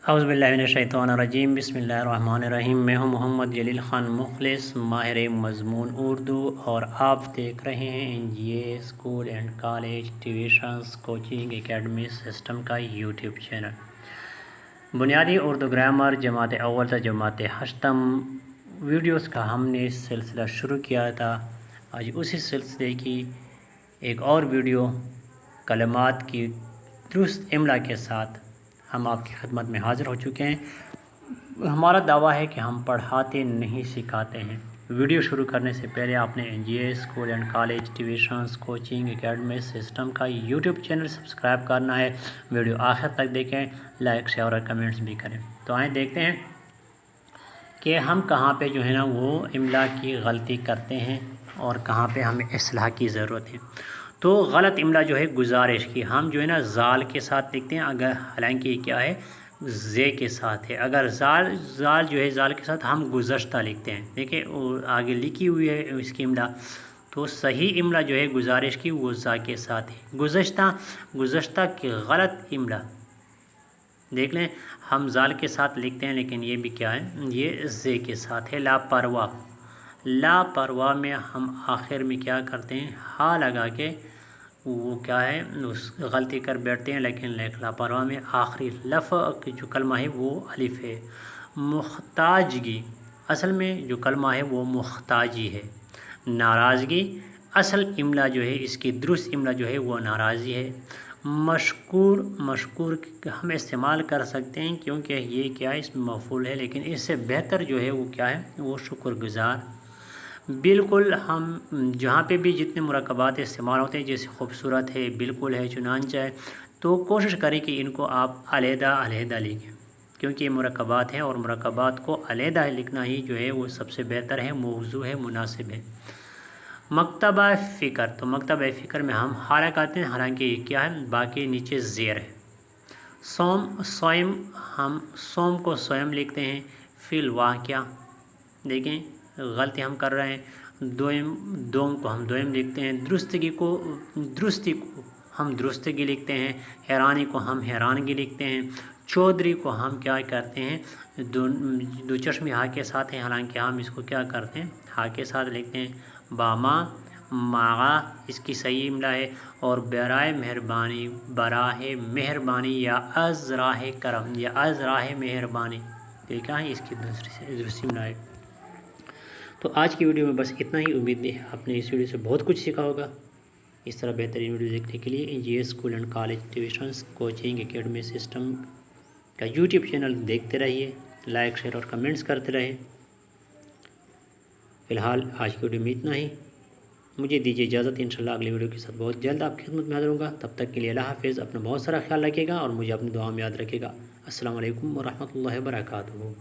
اعوذ باللہ من الشیطان الرجیم، بسم اللہ الرحمن الرحیم۔ میں ہوں محمد جلیل خان مخلص، ماہر مضمون اردو، اور آپ دیکھ رہے ہیں NGA school and college tuitions coaching academy system کا یوٹیوب چینل۔ بنیادی اردو گرامر جماعت اول سے جماعت ہشتم ویڈیوز کا ہم نے سلسلہ شروع کیا تھا۔ آج اسی سلسلے کی ایک اور ویڈیو کلمات کی درست املا کے ساتھ ہم آپ کی خدمت میں حاضر ہو چکے ہیں۔ ہمارا دعویٰ ہے کہ ہم پڑھاتے نہیں سکھاتے ہیں۔ ویڈیو شروع کرنے سے پہلے آپ نے NGA school and college tuitions coaching academy system کا یوٹیوب چینل سبسکرائب کرنا ہے۔ ویڈیو آخر تک دیکھیں، لائک شیئر اور کمنٹس بھی کریں۔ تو آئیں دیکھتے ہیں کہ ہم کہاں پہ جو ہے نا وہ املا کی غلطی کرتے ہیں اور کہاں پہ ہمیں اصلاح کی ضرورت ہے۔ تو غلط املا جو ہے گزارش کی، ہم جو ہے نا زال کے ساتھ لکھتے ہیں، اگر حالانکہ یہ کیا ہے زے کے ساتھ ہے۔ اگر زال جو ہے زال کے ساتھ ہم گزشتہ لکھتے ہیں، دیکھیں آگے لکھی ہوئی ہے اس کی املا، تو صحیح املا جو ہے گزارش کی وہ زا کے ساتھ ہے۔ گزشتہ کی غلط املا دیکھ لیں، ہم زال کے ساتھ لکھتے ہیں لیکن یہ بھی کیا ہے، یہ زے کے ساتھ ہے۔ لاپرواہ میں ہم آخر میں کیا کرتے ہیں، ہا لگا کے وہ کیا ہے اس غلطی کر بیٹھتے ہیں، لیکن لاپرواہ میں آخری لف کی جو کلمہ ہے وہ الف ہے۔ محتاجگی، اصل میں جو کلمہ ہے وہ محتاجی ہے۔ ناراضگی، اصل املا جو ہے اس کی درست املا جو ہے وہ ناراضی ہے۔ مشکور ہم استعمال کر سکتے ہیں کیونکہ یہ کیا ہے اس میں مفعول ہے، لیکن اس سے بہتر جو ہے وہ کیا ہے وہ شکر گزار۔ بالکل، ہم جہاں پہ بھی جتنے مرکبات استعمال ہوتے ہیں، جیسے خوبصورت ہے، بالکل ہے، چنانچہ ہے، تو کوشش کریں کہ ان کو آپ علیحدہ لکھیں، کیونکہ یہ مرکبات ہیں اور مرکبات کو علیحدہ لکھنا ہی جو ہے وہ سب سے بہتر ہے، موضوع ہے، مناسب ہے۔ مکتبہ فکر، تو مکتبہ فکر میں ہم ہا لگاتے ہیں، حالانکہ یہ کیا ہے باقی نیچے زیر ہے۔ سوئم، ہم سوم کو سوئم لکھتے ہیں۔ فی الواقعہ، دیکھیں غلطی ہم کر رہے ہیں، دوم کو ہم دوم لکھتے ہیں۔ درستی کو ہم درستگی لکھتے ہیں۔ حیرانی کو ہم حیرانگی لکھتے ہیں۔ چودھری کو ہم کیا کرتے ہیں، دو چشمی ہا کے ساتھ ہیں، حالانکہ ہم اس کو کیا کرتے ہیں ہا کے ساتھ لکھتے ہیں۔ باما، ماغا اس کی صحیح املا ہے، اور براہ مہربانی یا از راہ کرم یا از راہ مہربانی، دیکھا ہے اس کی دوسری املا ہے۔ تو آج کی ویڈیو میں بس اتنا ہی، امید ہے آپ نے اس ویڈیو سے بہت کچھ سیکھا ہوگا۔ اس طرح بہترین ویڈیو دیکھنے کے لیے NGA school and college tuitions coaching academy system کا یوٹیوب چینل دیکھتے رہیے، لائک شیئر اور کمنٹس کرتے رہیں۔ فی الحال آج کی ویڈیو میں اتنا ہی، مجھے دیجیے اجازت، انشاءاللہ اگلی ویڈیو کے ساتھ بہت جلد آپ کی خدمت میں حاضر ہوں گا۔ تب تک کے لیے اللہ حافظ، اپنا بہت سارا خیال رکھیے گا اور مجھے اپنی دعا میں یاد رکھیے گا۔ السلام علیکم ورحمۃ اللہ وبرکاتہ۔